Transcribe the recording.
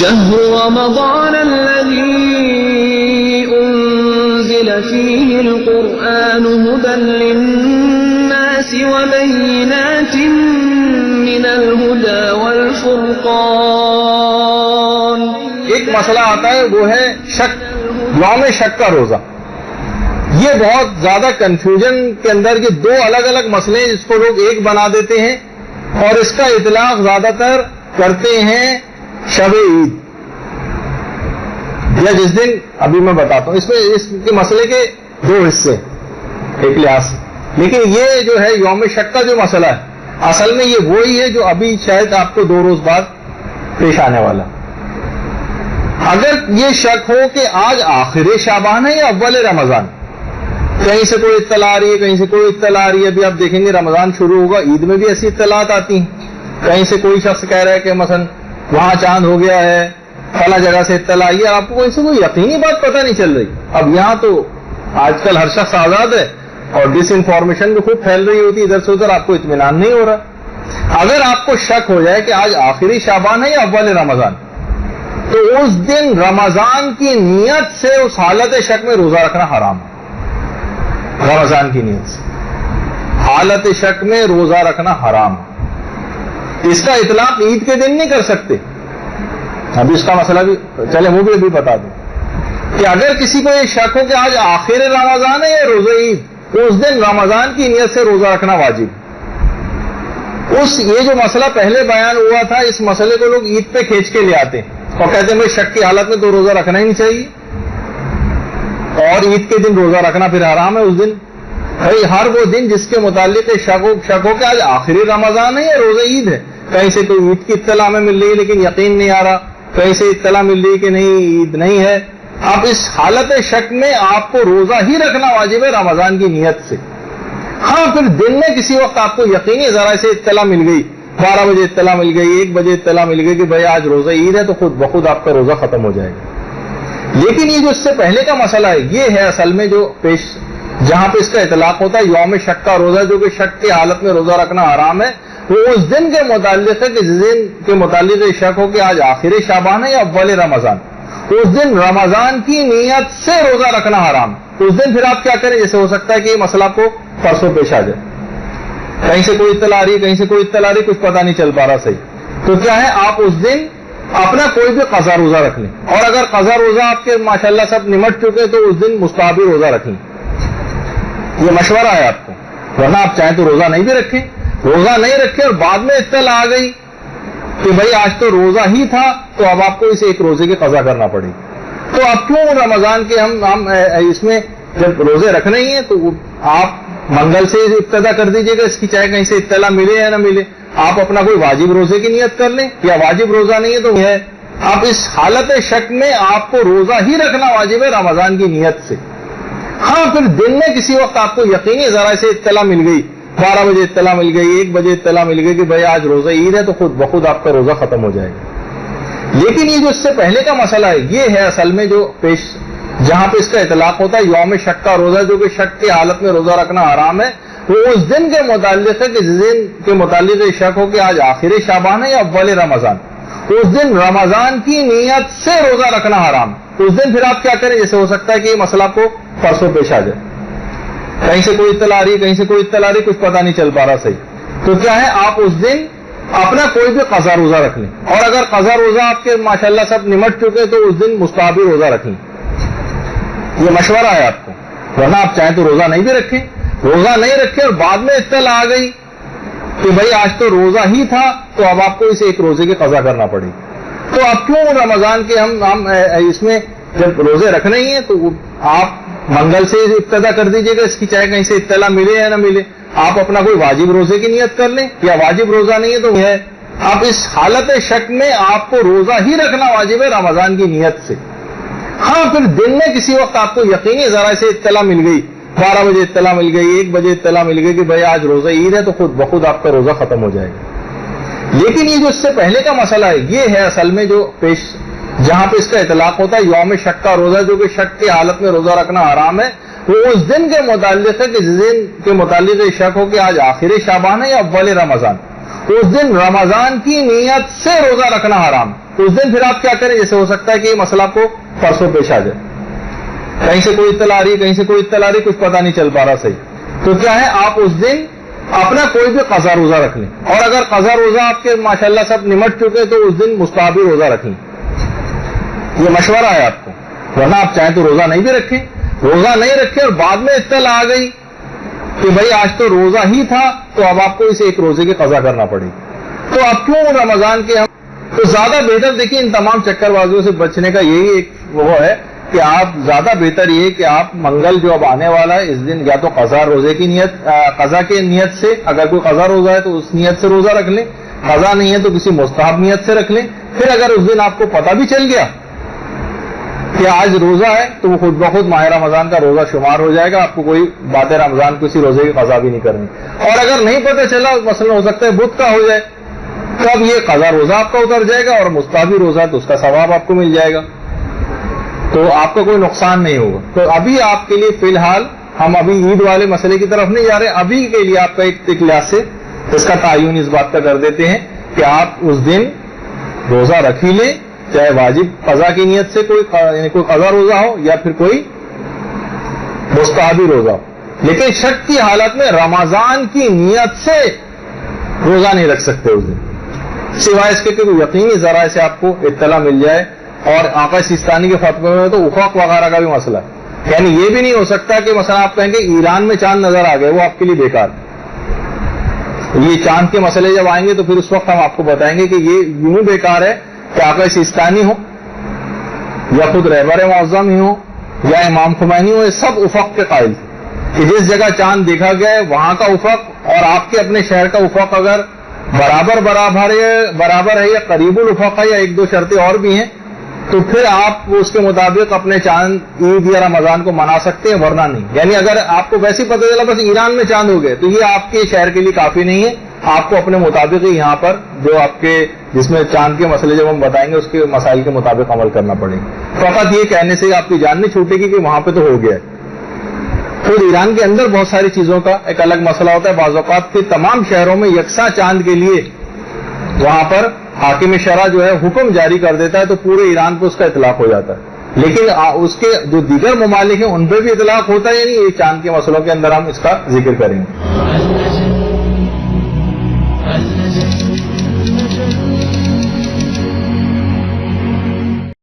شهر رمضان الذي أنزل فيه القرآن هدى للناس وبينات من الهدى والفرقان. ایک مسئلہ آتا ہے وہ ہے شک، یوم شک کا روزہ. یہ بہت زیادہ کنفیوژن کے اندر یہ دو الگ الگ مسئلے ہیں جس کو لوگ ایک بنا دیتے ہیں اور اس کا اطلاق زیادہ تر کرتے ہیں شب عید یا جس دن ابھی میں بتاتا ہوں. اس میں اس کے مسئلے کے دو حصے ایک لحاظ سے، لیکن یہ جو ہے یوم شک کا جو مسئلہ ہے اصل میں یہ وہی ہے جو ابھی شاید آپ کو 2 روز بعد پیش آنے والا. اگر یہ شک ہو کہ آج آخر شعبان ہے یا اول رمضان، کہیں سے کوئی اطلاع آ رہی ہے کہیں سے کوئی اطلاع آ رہی ہے. ابھی آپ دیکھیں گے رمضان شروع ہوگا، عید میں بھی ایسی اطلاعات آتی ہیں. کہیں سے کوئی شخص کہہ رہا ہے کہ مثلا وہاں چاند ہو گیا ہے، فلاں جگہ سے اطلاع آئی ہے، آپ کو کوئی سے کوئی یقینی بات پتہ نہیں چل رہی. اب یہاں تو آج کل ہر شخص آزاد ہے اور ڈس انفارمیشن بھی خوب پھیل رہی ہوتی ہے ادھر سے ادھر، آپ کو اطمینان نہیں ہو رہا. اگر آپ کو شک ہو جائے کہ آج آخری شعبان ہے یا اول رمضان، تو اس دن رمضان کی نیت سے اس حالت شک میں روزہ رکھنا حرام ہے. رمضان کی نیت سے حالت شک میں روزہ رکھنا حرام ہے. اس کا اطلاق عید کے دن نہیں کر سکتے. ابھی اس کا مسئلہ بھی چلے وہ بھی ابھی بتا دوں کہ اگر کسی کو یہ شک ہو کہ آج آخر رمضان ہے یا روزہ عید، تو اس دن رمضان کی نیت سے روزہ رکھنا واجب. یہ جو مسئلہ پہلے بیان ہوا تھا، اس مسئلے کو لوگ عید پہ کھینچ کے لے آتے ہیں اور کہتے ہیں بھائی شک کی حالت میں تو روزہ رکھنا ہی نہیں چاہیے اور عید کے دن روزہ رکھنا پھر حرام ہے. اس دن بھائی ہر وہ دن جس کے متعلق شک ہو کہ آج آخری رمضان ہے یا روزہ عید ہے. کہیں سے کوئی عید کی اطلاع میں مل رہی ہے لیکن یقین نہیں آ رہا، کہیں سے اطلاع مل رہی ہے کہ نہیں عید نہیں ہے. اب اس حالت شک میں آپ کو روزہ ہی رکھنا واجب ہے رمضان کی نیت سے. ہاں پھر دن میں کسی وقت آپ کو یقینی ذرا سے اطلاع مل گئی، 12 بجے اطلاع مل گئی، 1 بجے اطلاع مل گئی کہ بھائی آج روزہ عید ہے، تو خود بخود آپ کا روزہ ختم ہو جائے گا. لیکن یہ جو اس سے پہلے کا مسئلہ ہے یہ ہے اصل میں جو جہاں پہ اس کا اطلاق ہوتا ہے یوم شک کا روزہ، جو کہ شک کی حالت میں روزہ رکھنا حرام ہے. وہ اس دن کے متعلق ہے کہ جس دن کے متعلق شک ہو کہ آج آخر شعبان ہے یا اول رمضان، اس دن رمضان کی نیت سے روزہ رکھنا حرام. اس دن پھر آپ کیا کریں؟ جیسے ہو سکتا ہے کہ یہ مسئلہ آپ کو پرسوں پیش آ جائے، کہیں سے کوئی اطلاع آ رہی ہے کہیں سے کوئی اطلاع آ رہی ہے، کچھ پتہ نہیں چل پا رہا صحیح. تو کیا ہے، آپ اس دن اپنا کوئی بھی قضا روزہ رکھ لیں، اور اگر قضا روزہ آپ کے ماشاءاللہ سب نمٹ چکے تو اس دن مستحبی روزہ رکھ لیں. یہ مشورہ ہے آپ کو، ورنہ آپ چاہیں تو روزہ نہیں بھی رکھیں. روزہ نہیں رکھے اور بعد میں اطلاع آ گئی کہ بھائی آج تو روزہ ہی تھا، تو اب آپ کو اسے ایک روزے کی قضا کرنا پڑے گی. تو اب کیوں رمضان کے ہم اس میں جب روزے رکھنے ہی ہیں تو آپ منگل سے ابتدا کر دیجیے گا اس کی، چاہے کہیں سے اطلاع ملے یا نہ ملے. آپ اپنا کوئی واجب روزے کی نیت کر لیں، یا واجب روزہ نہیں ہے تو ہے. اب اس حالت شک میں آپ کو روزہ ہی رکھنا واجب ہے رمضان کی نیت سے. ہاں پھر دن میں کسی وقت آپ کو یقینی ذرا سے اطلاع مل گئی، 12 بجے اطلاع مل گئی، 1 بجے اطلاع مل گئی کہ بھائی آج روزہ عید ہے، تو خود بخود آپ کا روزہ ختم ہو جائے گا. لیکن یہ جو اس سے پہلے کا مسئلہ ہے یہ ہے اصل میں جو جہاں پہ اس کا اطلاق ہوتا ہے یوم شک کا روزہ، جو کہ شک کی حالت میں روزہ رکھنا حرام ہے. وہ اس دن کے متعلق ہے کہ جس دن کے متعلق شک ہو کہ آج آخر شعبان ہے یا اول رمضان، اس دن رمضان کی نیت سے روزہ رکھنا حرام. اس دن پھر آپ کیا کریں؟ جیسے ہو سکتا ہے کہ یہ مسئلہ آپ کو پرسوں پیش آ جائے، کہیں سے کوئی اطلاع آ رہی ہے کہیں سے کوئی اطلاع آ رہی ہے، کچھ پتہ نہیں چل پا رہا صحیح. تو کیا ہے، آپ اس دن اپنا کوئی بھی قضا روزہ رکھ لیں، اور اگر قضا روزہ آپ کے ماشاءاللہ سب نمٹ چکے تو اس دن مستحبی روزہ رکھ لیں. یہ مشورہ ہے آپ کو، ورنہ آپ چاہیں تو روزہ نہیں بھی رکھیں. روزہ نہیں رکھے اور بعد میں اطلاع آ گئی کہ بھائی آج تو روزہ ہی تھا، تو اب آپ کو اسے ایک روزے کی قضا کرنا پڑے گی. تو اب کیوں رمضان کے ہم اس میں جب روزے رکھنے ہی ہیں تو آپ منگل سے ابتدا کر دیجیے گا اس کی، چاہے کہیں سے اطلاع ملے یا نہ ملے. آپ اپنا کوئی واجب روزے کی نیت کر لیں، یا واجب روزہ نہیں ہے تو ہے. اب اس حالت شک میں آپ کو روزہ ہی رکھنا واجب ہے رمضان کی نیت سے. ہاں پھر دن میں کسی وقت آپ کو یقینی ذرا سے اطلاع مل گئی، 12 بجے اطلاع مل گئی، 1 بجے اطلاع مل گئی کہ بھائی آج روزہ عید ہے، تو خود بخود آپ کا روزہ ختم ہو جائے گا. لیکن یہ جو اس سے پہلے کا مسئلہ ہے یہ ہے اصل میں جو جہاں پہ اس کا اطلاق ہوتا ہے یوم شک کا روزہ، جو کہ شک کی حالت میں روزہ رکھنا حرام ہے. وہ اس دن کے متعلق ہے کہ جس دن کے متعلق شک ہو کہ آج آخر شعبان ہے یا اول رمضان، اس دن رمضان کی نیت سے روزہ رکھنا حرام. اس دن پھر آپ کیا کریں؟ جیسے ہو سکتا ہے کہ یہ مسئلہ آپ کو پرسوں پیش آ جائے، کہیں سے کوئی اطلاع آ رہی ہے، کہیں سے کوئی اطلاع آ رہی ہے، کچھ پتہ نہیں چل پا رہا صحیح، تو کیا ہے آپ اس دن اپنا کوئی بھی قضا روزہ رکھ لیں، اور اگر قضا روزہ آپ کے ماشاءاللہ سب نمٹ چکے تو اس دن مستحبی روزہ رکھ لیں. یہ مشورہ ہے آپ کو، ورنہ آپ چاہیں تو روزہ نہیں بھی رکھیں، روزہ نہیں رکھیں اور بعد میں اطلاع آ گئی کہ بھائی آج تو روزہ ہی تھا تو اب آپ کو اسے ایک روزے کی قضا کرنا پڑے گی. تو اب کیوں رمضان کے ہم تو زیادہ بہتر دیکھیں ان تمام چکر بازیوں سے بچنے کا یہی ایک وہ ہے کہ آپ زیادہ بہتر یہ کہ آپ منگل جو اب آنے والا ہے اس دن یا تو قضا روزے کی نیت، قضا کے نیت سے، اگر کوئی قضا روزہ ہے تو اس نیت سے روزہ رکھ لیں، قضا نہیں ہے تو کسی مستحب نیت سے رکھ لیں. پھر اگر اس دن آپ کو پتہ بھی چل گیا کہ آج روزہ ہے تو وہ خود بخود ماہ رمضان کا روزہ شمار ہو جائے گا، آپ کو کوئی بات رمضان کسی روزے کی قضا بھی نہیں کرنی. اور اگر نہیں پتہ چلا، مثلا ہو سکتا ہے بدھ کا ہو جائے، تو اب یہ قضا روزہ آپ کا اتر جائے گا اور مستحبی روزہ تو اس کا ثواب آپ کو مل جائے گا، تو آپ کا کوئی نقصان نہیں ہوگا. تو ابھی آپ کے لیے فی الحال ہم ابھی عید والے مسئلے کی طرف نہیں جا رہے، ابھی کے لیے آپ کا ایک لحاظ سے اس کا تعین اس بات کا کر دیتے ہیں کہ آپ اس دن روزہ رکھ ہی لیں، چاہے واجب قضا کی نیت سے کوئی قضا روزہ ہو یا پھر کوئی مستحبی روزہ ہو، لیکن شک کی حالت میں رمضان کی نیت سے روزہ نہیں رکھ سکتے اس دن، سوائے اس کے کہ کوئی یقینی ذرائع سے آپ کو اطلاع مل جائے. اور آقا سیستانی کے فتوے میں تو افاق وغیرہ کا بھی مسئلہ ہے، یعنی یہ بھی نہیں ہو سکتا کہ مثلا آپ کہیں گے ایران میں چاند نظر آ گئے، وہ آپ کے لیے بیکار. یہ چاند کے مسئلے جب آئیں گے تو پھر اس وقت ہم آپ کو بتائیں گے کہ یہ یوں بیکار ہے کہ آقا سیستانی ہو یا خود رہبر معظم ہی ہو یا امام خمینی ہو، یہ سب افق کے قائل تھے کہ جس جگہ چاند دیکھا گیا ہے وہاں کا افق اور آپ کے اپنے شہر کا افق اگر برابر ہے یا قریب الافق ہے یا ایک دو شرطیں اور بھی ہیں تو پھر آپ اس کے مطابق اپنے چاند عید یا رمضان کو منا سکتے ہیں، ورنہ نہیں. یعنی اگر آپ کو ویسے پتہ چلا بس ایران میں چاند ہو گئے تو یہ آپ کے شہر کے لیے کافی نہیں ہے، آپ کو اپنے مطابق ہی یہاں پر جو آپ کے جس میں چاند کے مسئلے جب ہم بتائیں گے اس کے مسائل کے مطابق عمل کرنا پڑے گا. فقط یہ کہنے سے آپ کی جان نہیں چھوٹے گی کہ وہاں پہ تو ہو گیا ہے. خود ایران کے اندر بہت ساری چیزوں کا ایک الگ مسئلہ ہوتا ہے، بعض اوقات کے تمام شہروں میں یکساں چاند کے لیے وہاں پر حاکم شرع جو ہے حکم جاری کر دیتا ہے تو پورے ایران پہ اس کا اطلاق ہو جاتا ہے، لیکن اس کے جو دیگر ممالک ہیں ان پہ بھی اطلاق ہوتا ہے. یعنی یہ چاند کے مسئلوں کے اندر ہم اس کا ذکر کریں گے.